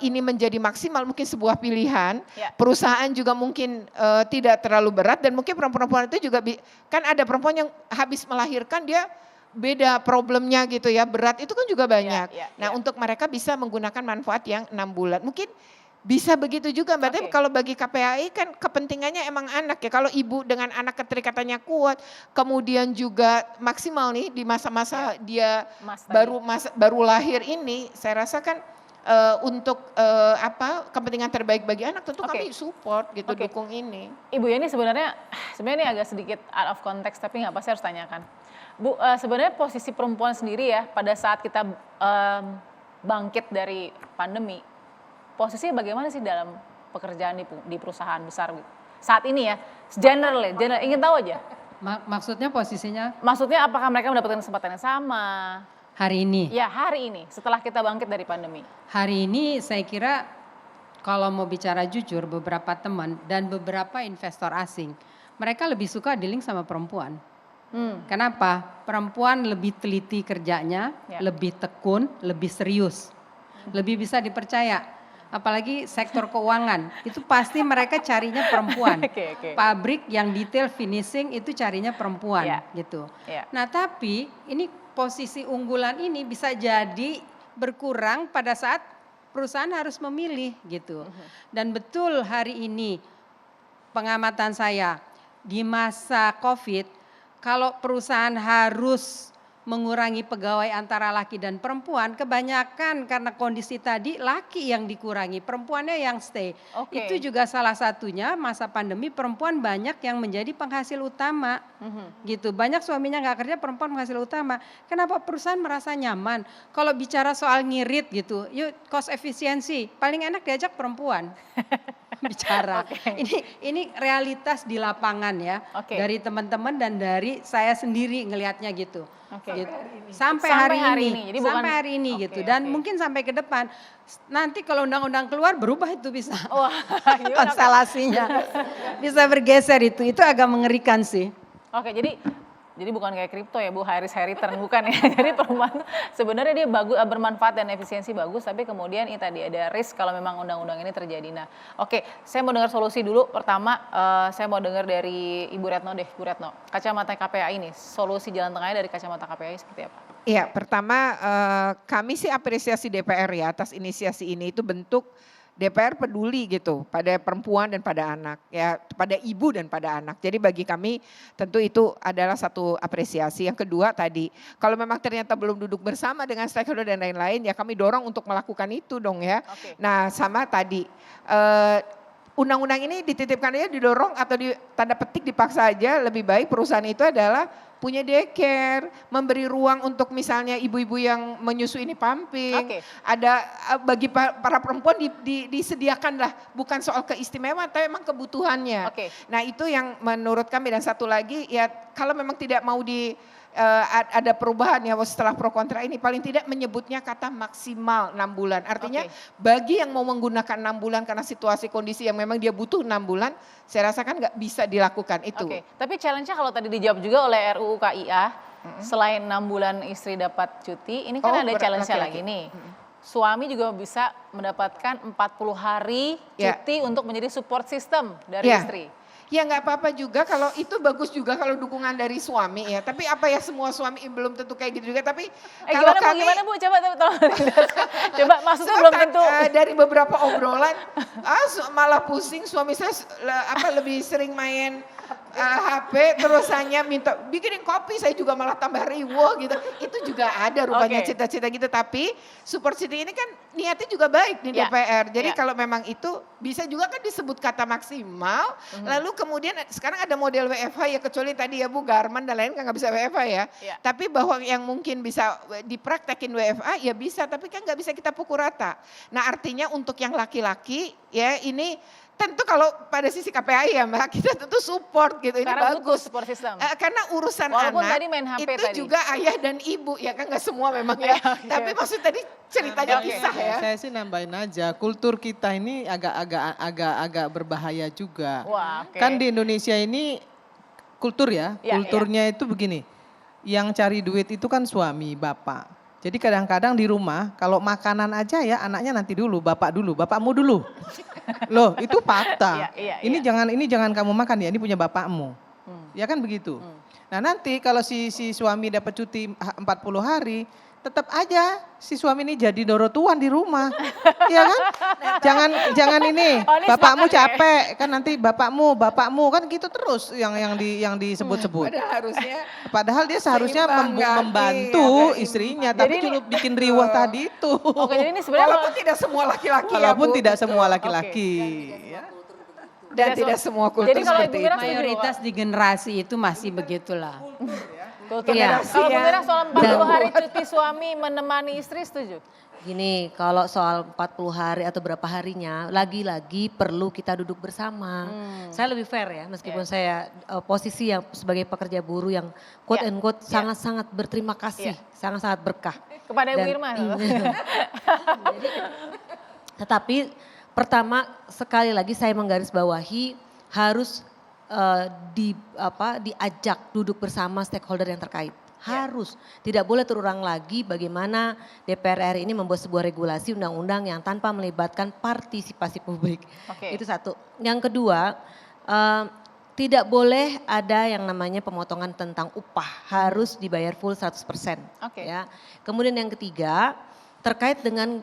ini menjadi maksimal mungkin sebuah pilihan, perusahaan juga mungkin tidak terlalu berat, dan mungkin perempuan-perempuan itu juga kan ada perempuan yang habis melahirkan dia beda problemnya gitu ya, berat itu kan juga banyak. Nah untuk mereka bisa menggunakan manfaat yang 6 bulan. Mungkin bisa begitu juga Mbak, tapi kalau bagi KPAI kan kepentingannya emang anak ya. Kalau ibu dengan anak keterikatannya kuat, kemudian juga maksimal nih di masa-masa dia baru lahir ini, saya rasa kan untuk kepentingan terbaik bagi anak tentu kami support gitu, dukung ini. Ibu Yani sebenarnya ini agak sedikit out of context tapi nggak apa, saya harus tanyakan. Bu, sebenarnya posisi perempuan sendiri ya pada saat kita bangkit dari pandemi, posisinya bagaimana sih dalam pekerjaan di perusahaan besar saat ini ya, general ingin tahu aja. Maksudnya posisinya? Maksudnya apakah mereka mendapatkan kesempatan yang sama? Hari ini? Ya hari ini setelah kita bangkit dari pandemi. Hari ini saya kira kalau mau bicara jujur, beberapa teman dan beberapa investor asing, mereka lebih suka dealing sama perempuan. Kenapa? Perempuan lebih teliti kerjanya, lebih tekun, lebih serius, lebih bisa dipercaya. Apalagi sektor keuangan, itu pasti mereka carinya perempuan. Pabrik yang detail finishing itu carinya perempuan gitu. Nah tapi ini posisi unggulan ini bisa jadi berkurang pada saat perusahaan harus memilih gitu. Dan betul hari ini pengamatan saya di masa COVID, kalau perusahaan harus mengurangi pegawai antara laki dan perempuan, kebanyakan karena kondisi tadi laki yang dikurangi, perempuannya yang stay. Itu juga salah satunya masa pandemi perempuan banyak yang menjadi penghasil utama gitu. Banyak suaminya nggak kerja, perempuan penghasil utama. Kenapa? Perusahaan merasa nyaman. Kalau bicara soal ngirit gitu, yuk cost efisiensi, paling enak diajak perempuan. Bicara. Ini realitas di lapangan ya, dari teman-teman dan dari saya sendiri ngelihatnya gitu. Gitu. Sampai hari ini. Jadi sampai hari ini gitu. Dan mungkin sampai ke depan. Nanti kalau undang-undang keluar berubah itu bisa. Konstelasinya. Bisa bergeser itu. Itu agak mengerikan sih. Jadi bukan kayak kripto ya Bu, high risk high return, bukan ya. Jadi perumahan sebenarnya dia bagus, bermanfaat dan efisiensi bagus, tapi kemudian ini tadi ada risk kalau memang undang-undang ini terjadi. Nah saya mau dengar solusi dulu. Pertama saya mau dengar dari Ibu Retno deh, Bu Retno. Kacamata KPAI ini, solusi jalan tengahnya dari kacamata KPAI seperti apa? Iya, pertama kami sih apresiasi DPR ya atas inisiasi ini, itu bentuk DPR peduli gitu pada perempuan dan pada anak, ya pada ibu dan pada anak. Jadi bagi kami tentu itu adalah satu apresiasi. Yang kedua tadi, kalau memang ternyata belum duduk bersama dengan stakeholder dan lain-lain, ya kami dorong untuk melakukan itu dong ya. Nah sama tadi, undang-undang ini dititipkan aja, didorong atau tanda petik dipaksa aja, lebih baik perusahaan itu adalah punya daycare, memberi ruang untuk misalnya ibu-ibu yang menyusui ini pumping, ada bagi para perempuan disediakanlah, bukan soal keistimewaan, tapi memang kebutuhannya. Nah itu yang menurut kami. Dan satu lagi ya, kalau memang tidak mau ada perubahan ya setelah pro kontra ini, paling tidak menyebutnya kata maksimal 6 bulan. Artinya bagi yang mau menggunakan 6 bulan karena situasi kondisi yang memang dia butuh 6 bulan, saya rasakan nggak bisa dilakukan itu. Tapi challenge-nya kalau tadi dijawab juga oleh RUU KIA, selain 6 bulan istri dapat cuti, ini kan ada challenge-nya lagi nih. Suami juga bisa mendapatkan 40 hari cuti untuk menjadi support system dari istri. Ya nggak apa-apa juga kalau itu bagus juga kalau dukungan dari suami ya. Tapi apa ya semua suami belum tentu kayak gitu juga. Tapi kalau gimana Bu? Coba tolong. Coba maksudnya belum tentu. Dari beberapa obrolan, malah pusing suami saya lebih sering main HP terus hanya minta bikinin kopi, saya juga malah tambah riwuh gitu. Itu juga ada rupanya cita-cita gitu. Tapi Support City ini kan niatnya juga baik di DPR. Jadi kalau memang itu bisa juga kan disebut kata maksimal. Lalu kemudian sekarang ada model WFH ya, kecuali tadi ya Bu Garmen dan lain kan nggak bisa WFH ya. Tapi bahwa yang mungkin bisa dipraktekin WFH ya bisa, tapi kan nggak bisa kita pukul rata. Nah artinya untuk yang laki-laki ya ini tentu kalau pada sisi KPAI ya Mbak, kita tentu support gitu, ini karena bagus. Support system. Karena urusan walaupun anak tadi main HP itu tadi. juga ayah dan ibu ya kan, nggak semua memang ya. Tapi maksud tadi ceritanya kisah ya. Saya sih nambahin aja, kultur kita ini agak berbahaya juga. Wah, Kan di Indonesia ini kultur ya, kulturnya itu begini, yang cari duit itu kan suami, bapak. Jadi kadang-kadang di rumah kalau makanan aja ya anaknya nanti dulu, bapakmu dulu. Loh itu fakta. Ini jangan kamu makan ya, ini punya bapakmu. Ya kan begitu. Nah nanti kalau si suami dapat cuti 40 hari, tetap aja si suami ini jadi dorotuan di rumah. Ya kan? Jangan ini bapakmu capek kan, nanti bapakmu kan gitu terus yang disebut-sebut. Padahal dia seharusnya membantu istrinya, tapi cuma bikin riwah tadi itu. Oke, jadi ini sebenarnya walaupun tidak semua laki-laki walaupun tidak semua laki-laki ya. Dan tidak semua kultur jadi kalau seperti itu. Mayoritas di generasi itu masih begitulah. Kalau Bu Mira soal 40 hari cuti suami menemani istri setuju? Gini, kalau soal 40 hari atau berapa harinya, lagi-lagi perlu kita duduk bersama. Saya lebih fair ya, meskipun saya posisi yang sebagai pekerja buruh yang quote and quote sangat-sangat berterima kasih, sangat-sangat berkah. Kepada Ibu Irma. Tetapi pertama sekali lagi saya menggarisbawahi harus diajak duduk bersama stakeholder yang terkait. Harus. Tidak boleh terulang lagi bagaimana DPR RI ini membuat sebuah regulasi undang-undang yang tanpa melibatkan partisipasi publik. Itu satu. Yang kedua, tidak boleh ada yang namanya pemotongan tentang upah. Harus dibayar full 100%. Ya. Kemudian yang ketiga, terkait dengan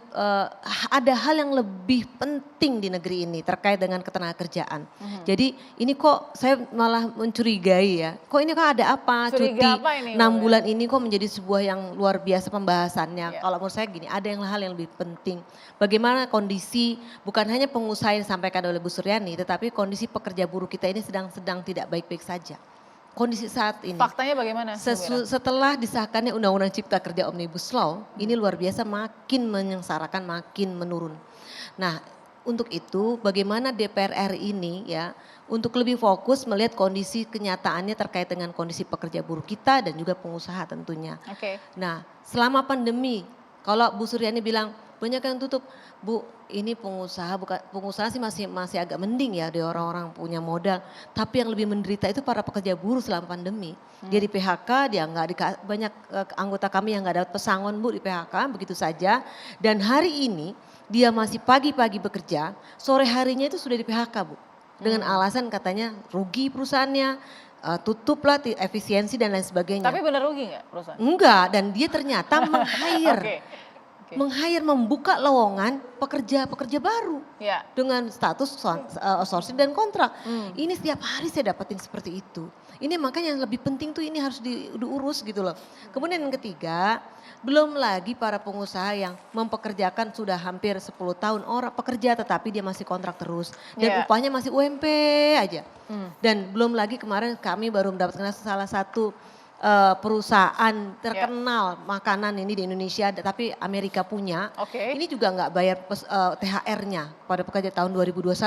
ada hal yang lebih penting di negeri ini terkait dengan ketenagakerjaan. Jadi ini kok saya malah mencurigai ya, kok ini kok ada apa cuti 6 bulan ini kok menjadi sebuah yang luar biasa pembahasannya. Kalau menurut saya gini, ada hal yang lebih penting. Bagaimana kondisi bukan hanya pengusaha yang disampaikan oleh Bu Suryani, tetapi kondisi pekerja buruh kita ini sedang tidak baik-baik saja. Kondisi saat ini. Faktanya bagaimana? Setelah disahkannya Undang-Undang Cipta Kerja Omnibus Law, ini luar biasa makin menyengsarakan, makin menurun. Nah, untuk itu bagaimana DPR RI ini ya untuk lebih fokus melihat kondisi kenyataannya terkait dengan kondisi pekerja buruh kita dan juga pengusaha tentunya. Nah, selama pandemi, kalau Bu Suryani bilang banyak yang tutup, Bu, ini pengusaha sih masih agak mending ya, dia orang-orang punya modal. Tapi yang lebih menderita itu para pekerja buruh selama pandemi. Dia di PHK, dia banyak anggota kami yang nggak dapat pesangon Bu di PHK, begitu saja. Dan hari ini dia masih pagi-pagi bekerja, sore harinya itu sudah di PHK Bu. Dengan alasan katanya rugi perusahaannya, tutuplah efisiensi dan lain sebagainya. Tapi benar rugi nggak perusahaan? Enggak, dan dia ternyata meng-hire. Meng-hire, membuka lowongan pekerja baru dengan status outsourcing dan kontrak. Ini setiap hari saya dapatin seperti itu. Ini makanya yang lebih penting tuh ini harus diurus gitu loh. Kemudian yang ketiga, belum lagi para pengusaha yang mempekerjakan sudah hampir 10 tahun orang pekerja tetapi dia masih kontrak terus. Dan upahnya masih UMP aja. Dan belum lagi kemarin kami baru mendapatkan salah satu perusahaan terkenal makanan ini di Indonesia tapi Amerika punya. Ini juga nggak bayar THR-nya pada pekerja tahun 2021,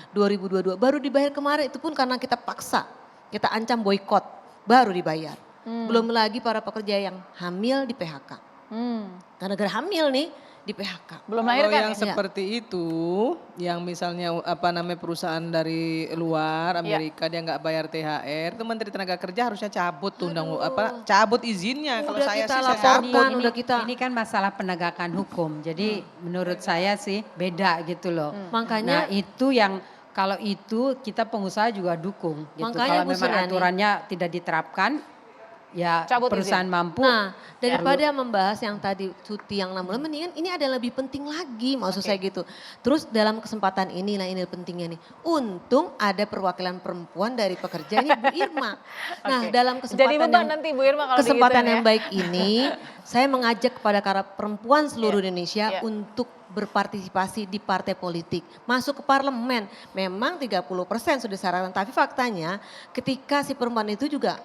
2022 baru dibayar kemarin, itu pun karena kita paksa, kita ancam boykot baru dibayar. Belum lagi para pekerja yang hamil di PHK. Karena gara hamil nih di PHK. Belum lahir kan? Yang seperti itu, yang misalnya perusahaan dari luar Amerika dia nggak bayar THR, itu Menteri Tenaga Kerja harusnya cabut cabut izinnya. Kalau saya sih saya cabut. Ini kan masalah penegakan hukum. Jadi menurut saya sih beda gitu loh. Makanya nah itu yang Kalau itu kita pengusaha juga dukung gitu. Makanya, Kalau Bu memang Suryani, aturannya tidak diterapkan, ya Cabut perusahaan izin. mampu. Nah, daripada membahas yang tadi cuti yang 6 bulan, mendingan ini ada yang lebih penting lagi, maksud saya gitu. Terus dalam kesempatan ini, nah ini pentingnya nih, untung ada perwakilan perempuan dari pekerja ini Bu Irma. Nah, Oke. dalam Jadi kesempatan beban yang, nanti Bu Irma kalau kesempatan digituin yang ya. baik ini, saya mengajak kepada para perempuan seluruh Indonesia Iya. untuk berpartisipasi di partai politik, masuk ke parlemen. Memang 30% sudah disarankan, tapi faktanya ketika si perempuan itu juga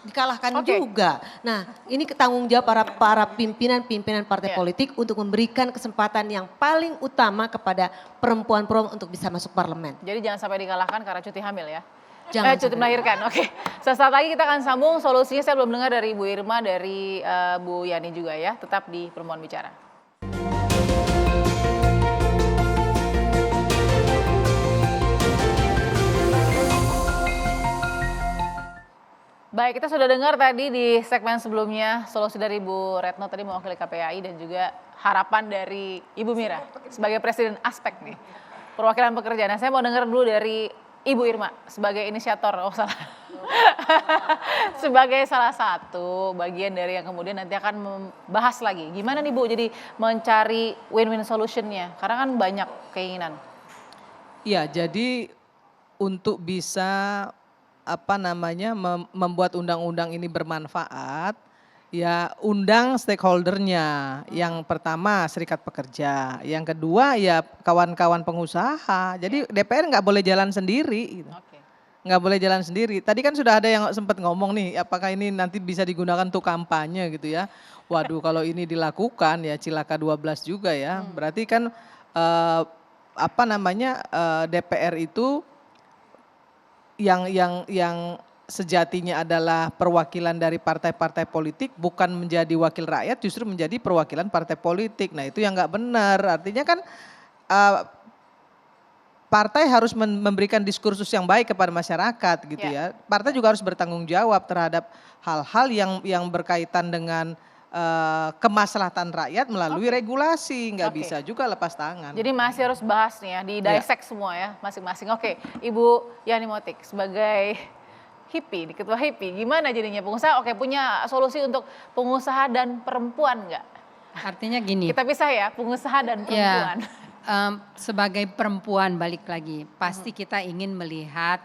dikalahkan Oke. juga. Nah, ini tanggung jawab para pimpinan partai Iya. politik untuk memberikan kesempatan yang paling utama kepada perempuan-perempuan untuk bisa masuk parlemen. Jadi jangan sampai dikalahkan karena cuti hamil ya. Jangan Cuti sampai. melahirkan, oke. Sesaat lagi kita akan sambung solusinya, saya belum dengar dari Bu Irma, dari Bu Yani juga ya. Tetap di Perempuan Bicara. Baik, kita sudah dengar tadi di segmen sebelumnya solusi dari Bu Retno tadi mewakili KPAI dan juga harapan dari Ibu Mira sebagai Presiden Aspek nih. Perwakilan pekerja. Nah, saya mau dengar dulu dari Ibu Irma sebagai inisiator, sebagai salah satu bagian dari yang kemudian nanti akan membahas lagi. Gimana nih Bu jadi mencari win-win solutionnya? Karena kan banyak keinginan. Iya, jadi untuk bisa membuat undang-undang ini bermanfaat, ya undang stakeholdernya. Yang pertama serikat pekerja, yang kedua ya kawan-kawan pengusaha. Jadi DPR nggak boleh jalan sendiri. Gitu. Nggak boleh jalan sendiri. Tadi kan sudah ada yang sempat ngomong nih, apakah ini nanti bisa digunakan untuk kampanye gitu ya. Waduh, kalau ini dilakukan ya cilaka 12 juga ya. Berarti kan DPR itu yang sejatinya adalah perwakilan dari partai-partai politik, bukan menjadi wakil rakyat, justru menjadi perwakilan partai politik. Nah itu yang nggak benar. Artinya kan partai harus memberikan diskursus yang baik kepada masyarakat gitu ya. Partai juga harus bertanggung jawab terhadap hal-hal yang berkaitan dengan kemaslahatan rakyat melalui regulasi, nggak bisa juga lepas tangan. Jadi masih harus bahas nih ya, di dissect semua ya masing-masing. Oke, Ibu Yani Motik sebagai HIPI, Ketua HIPI, gimana jadinya pengusaha? Oke, punya solusi untuk pengusaha dan perempuan nggak? Artinya gini. Kita pisah ya, pengusaha dan perempuan. Sebagai perempuan balik lagi, pasti kita ingin melihat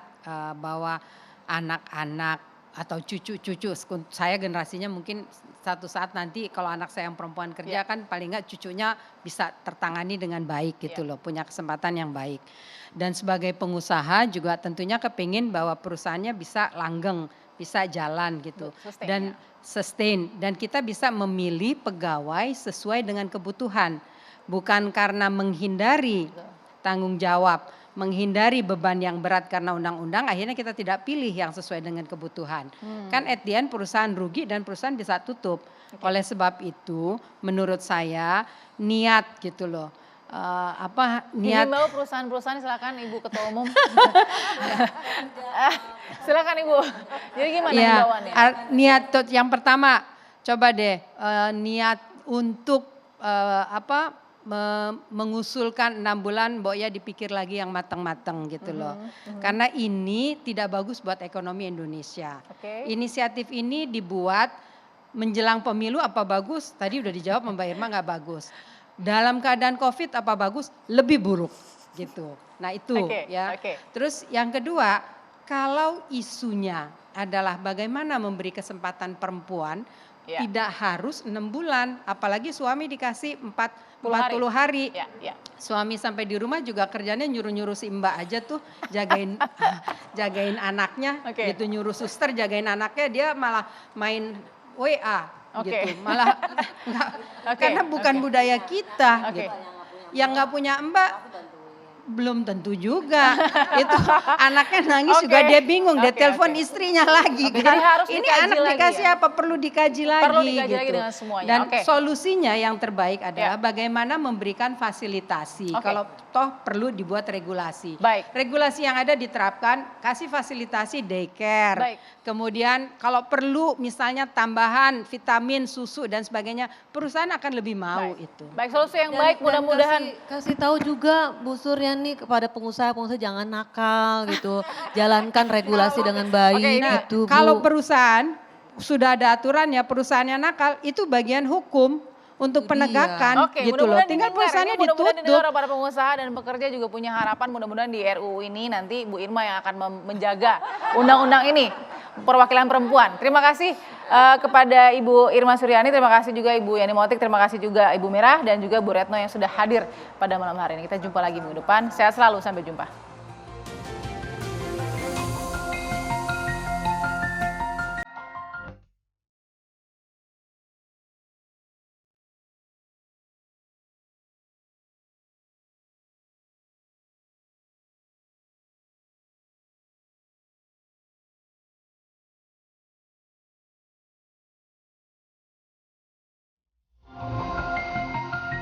bahwa anak-anak atau cucu-cucu, saya generasinya mungkin satu saat nanti kalau anak saya yang perempuan kerja kan paling nggak cucunya bisa tertangani dengan baik gitu loh, punya kesempatan yang baik. Dan sebagai pengusaha juga tentunya kepingin bahwa perusahaannya bisa langgeng, bisa jalan gitu. Dan sustain, dan kita bisa memilih pegawai sesuai dengan kebutuhan. Bukan karena menghindari tanggung jawab, menghindari beban yang berat karena undang-undang, akhirnya kita tidak pilih yang sesuai dengan kebutuhan. Kan at the end perusahaan rugi dan perusahaan bisa tutup. Oleh sebab itu menurut saya niat gitu loh. Niat. Himbau perusahaan-perusahaan, silakan Ibu Ketua Umum. Silakan Ibu. Jadi gimana himbauannya? Niat yang pertama coba deh niat untuk mengusulkan 6 bulan, Mbok ya dipikir lagi yang matang-matang gitu loh. Karena ini tidak bagus buat ekonomi Indonesia. Inisiatif ini dibuat menjelang pemilu apa bagus? Tadi udah dijawab Mbak Irma nggak bagus. Dalam keadaan COVID apa bagus? Lebih buruk gitu. Nah itu ya. Terus yang kedua, kalau isunya adalah bagaimana memberi kesempatan perempuan, tidak harus 6 bulan, apalagi suami dikasih 40 hari. Suami sampai di rumah juga kerjanya nyuruh-nyuruh si Mbak aja tuh jagain jagain anaknya, gitu, nyuruh suster jagain anaknya, dia malah main WA gitu. Malah karena bukan budaya kita gitu. Yang nggak punya Mbak belum tentu juga. Itu anaknya nangis juga dia bingung, dia telepon istrinya lagi. Jadi harus ini anak dikasih apa? Perlu dikaji lagi. Perlu dikaji gitu. lagi dengan semuanya. Dan solusinya yang terbaik adalah bagaimana memberikan fasilitasi. Kalau toh perlu dibuat regulasi. Regulasi yang ada diterapkan, kasih fasilitasi daycare. Kemudian kalau perlu misalnya tambahan vitamin, susu dan sebagainya, perusahaan akan lebih mau itu. Baik, solusi yang baik, mudah-mudahan. Kasih tahu juga Bu Suryani perhatian nih kepada pengusaha jangan nakal gitu. Jalankan regulasi dengan baik gitu, Bu. Kalau perusahaan sudah ada aturannya, perusahaannya nakal, itu bagian hukum untuk penegakan gitu loh. Tinggal perusahaannya ditutup. Mudah-mudahan didengar para pengusaha dan pekerja juga punya harapan, mudah-mudahan di RUU ini nanti Bu Irma yang akan menjaga undang-undang ini, perwakilan perempuan. Terima kasih kepada Ibu Irma Suryani, terima kasih juga Ibu Yani Motik, terima kasih juga Ibu Mirah dan juga Bu Retno yang sudah hadir pada malam hari ini. Kita jumpa lagi minggu depan. Sehat selalu, sampai jumpa.